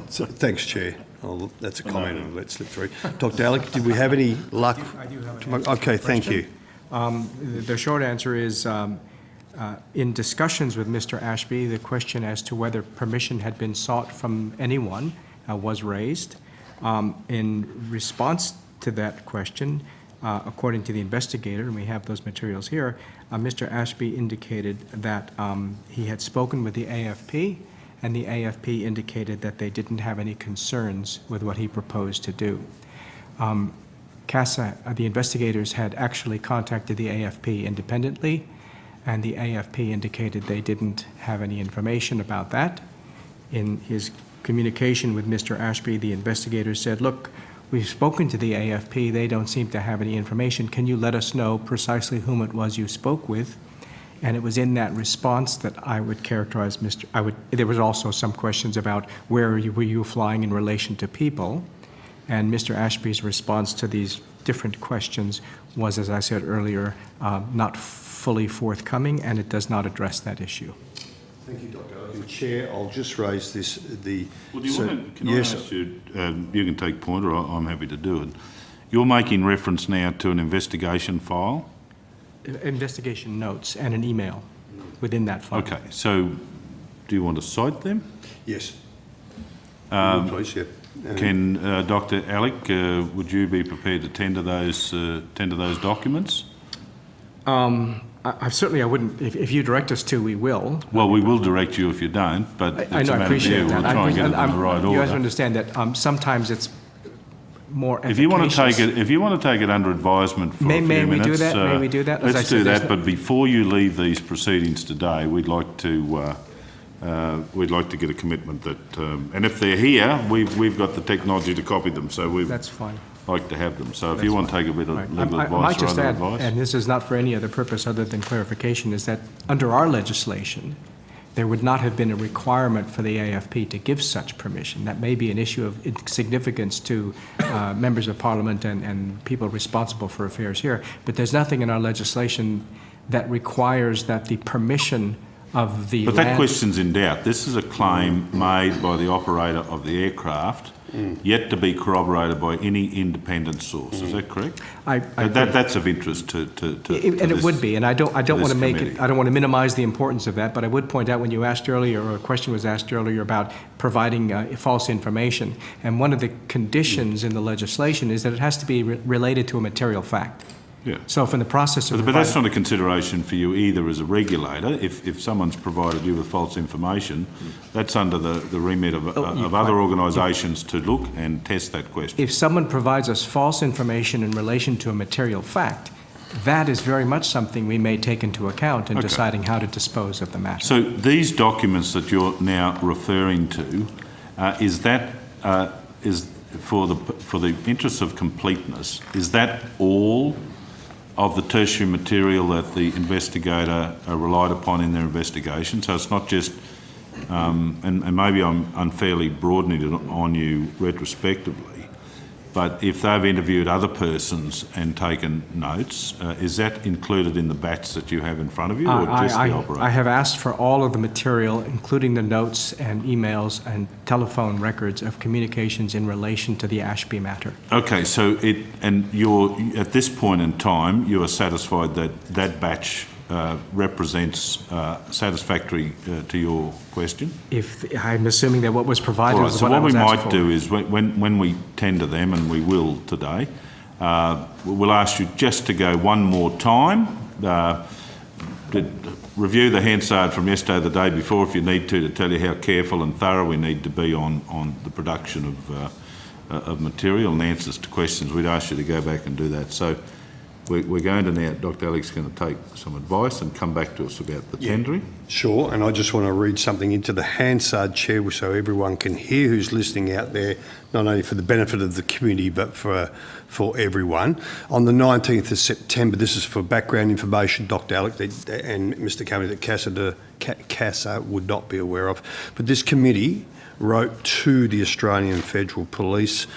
So, thanks, Chair. That's a comment I'll let slip through. Dr. Alec, did we have any luck? I do have an Okay, thank you. The short answer is, in discussions with Mr. Ashby, the question as to whether permission had been sought from anyone was raised. In response to that question, according to the investigator, and we have those materials here, Mr. Ashby indicated that he had spoken with the AFP, and the AFP indicated that they didn't have any concerns with what he proposed to do. CASA, the investigators had actually contacted the AFP independently, and the AFP indicated they didn't have any information about that. In his communication with Mr. Ashby, the investigators said, look, we've spoken to the AFP, they don't seem to have any information. Can you let us know precisely whom it was you spoke with? And it was in that response that I would characterize there was also some questions about were you flying in relation to people? And Mr. Ashby's response to these different questions was, as I said earlier, not fully forthcoming, and it does not address that issue. Thank you, Dr. Alec. Chair, I'll just raise this. Well, do you want to, can I ask you, you can take point, or I'm happy to do it. You're making reference now to an investigation file? Investigation notes and an email within that file. Okay, so do you want to cite them? Yes. Please, yeah. Can Dr. Alec, would you be prepared to tender those documents? Certainly I wouldn't. If you direct us to, we will. Well, we will direct you if you don't, but it's I know, a I matter appreciate of you. that. We'll try and get it in the right order. You have to understand that sometimes it's more efficacious. If you want to take it under advisement for a few minutes, may we do that? May we do that? Let's do that. But before you leave these proceedings today, we'd like to get a commitment that, and if they're here, we've got the technology to copy them, so that's fine. Like to have them. So if you want to take a bit of legal advice I might just add, advice. and this is not for any other purpose other than clarification, is that under our legislation, there would not have been a requirement for the AFP to give such permission. That may be an issue of significance to members of Parliament and people responsible for affairs here, but there's nothing in our legislation that requires that the permission of the But that question's in doubt. This is a claim made by the operator of the aircraft, yet to be corroborated by any independent source. Is that correct? That's of interest to and it would be, and I don't want to make it. I don't want to minimise the importance of that, but I would point out when you asked earlier, or a question was asked earlier about providing false information, and one of the conditions in the legislation is that it has to be related to a material fact. Yeah. So from the process of... But that's not a consideration for you either as a regulator. If someone's provided you with false information, that's under the remit of other organisations to look and test that question. If someone provides us false information in relation to a material fact, that is very much something we may take into account in deciding how to dispose of the matter. So these documents that you're now referring to, is for the interest of completeness, is that all of the tertiary material that the investigator relied upon in their investigation? So it's not just, and maybe I'm unfairly broadening it on you retrospectively, but if they've interviewed other persons and taken notes, is that included in the batch that you have in front of you, or just the operator? I have asked for all of the material, including the notes and emails and telephone records of communications in relation to the Ashby matter. Okay, so you're at this point in time, you are satisfied that that batch represents satisfactory to your question? If I'm assuming that what was provided was what I was asked for. So what we might do is when we tender them, and we will today, we'll ask you just to go one more time, review the Hansard from yesterday, the day before, if you need to tell you how careful and thorough we need to be on the production of material and answers to questions. We'd ask you to go back and do that. So we're going to now, Dr. Alec's going to take some advice and come back to us about the tendering. Sure, and I just want to read something into the Hansard, Chair, so everyone can hear who's listening out there, not only for the benefit of the community but for everyone. On the 19th of September, this is for background information, Dr. Alec and Mr. Cummings, that CASA would not be aware of, but this committee wrote to the Australian Federal Police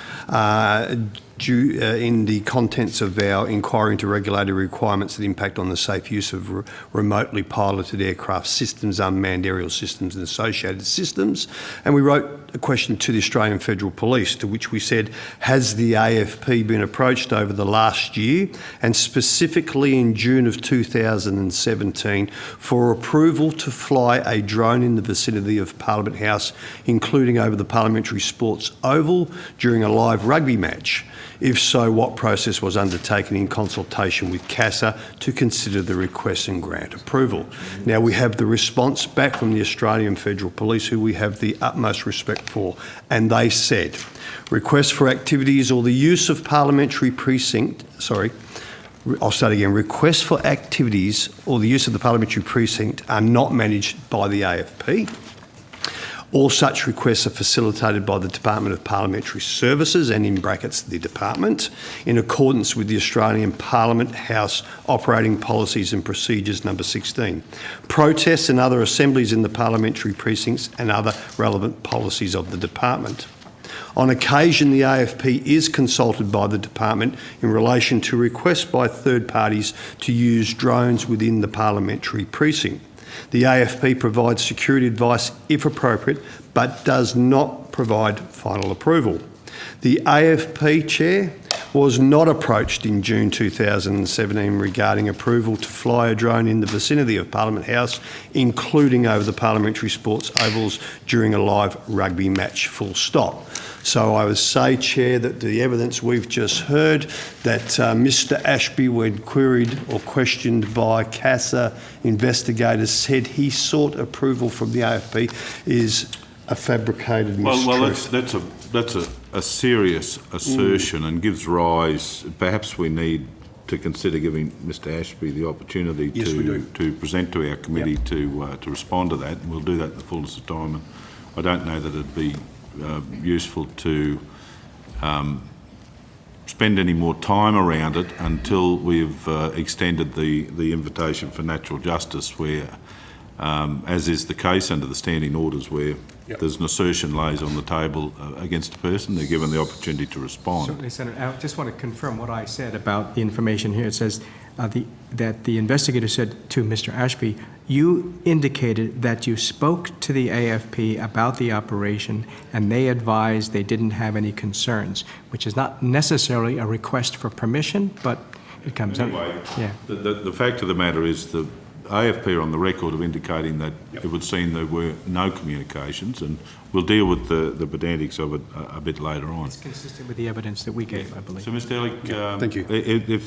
in the contents of our inquiry into regulatory requirements that impact on the safe use of remotely piloted aircraft systems, unmanned aerial systems and associated systems. And we wrote a question to the Australian Federal Police, to which we said, has the AFP been approached over the last year, and specifically in June of 2017, for approval to fly a drone in the vicinity of Parliament House, including over the Parliamentary Sports Oval during a live rugby match? If so, what process was undertaken in consultation with CASA to consider the request and grant approval? Now, we have the response back from the Australian Federal Police, who we have the utmost respect for, and they said, requests for activities or the use of parliamentary precinct, requests for activities or the use of the parliamentary precinct are not managed by the AFP. All such requests are facilitated by the Department of Parliamentary Services, and in brackets, the department, in accordance with the Australian Parliament House Operating Policies and Procedures number 16. Protests and other assemblies in the parliamentary precincts and other relevant policies of the department. On occasion, the AFP is consulted by the department in relation to requests by third parties to use drones within the parliamentary precinct. The AFP provides security advice if appropriate, but does not provide final approval. The AFP chair was not approached in June 2017 regarding approval to fly a drone in the vicinity of Parliament House, including over the parliamentary sports ovals during a live rugby match, full stop. So I would say, Chair, that the evidence we've just heard, that Mr Ashby, when queried or questioned by CASA investigators, said he sought approval from the AFP is a fabricated mistruth. Well, that's a serious assertion and gives rise. Perhaps we need to consider giving Mr Ashby the opportunity to present to our committee to respond to that. And we'll do that in the fullness of time. And I don't know that it'd be useful to spend any more time around it until we've extended the invitation for natural justice, where, as is the case under the standing orders, where there's an assertion lays on the table against a person, they're given the opportunity to respond. Certainly, Senator. I just want to confirm what I said about the information here. It says that the investigator said to Mr. Ashby, you indicated that you spoke to the AFP about the operation and they advised they didn't have any concerns, which is not necessarily a request for permission, but it comes up. Anyway, the fact of the matter is the AFP are on the record of indicating that it would seem there were no communications, and we'll deal with the pedantics of it a bit later on. It's consistent with the evidence that we gave, I believe. So, Mr Ehrlich, thank you. If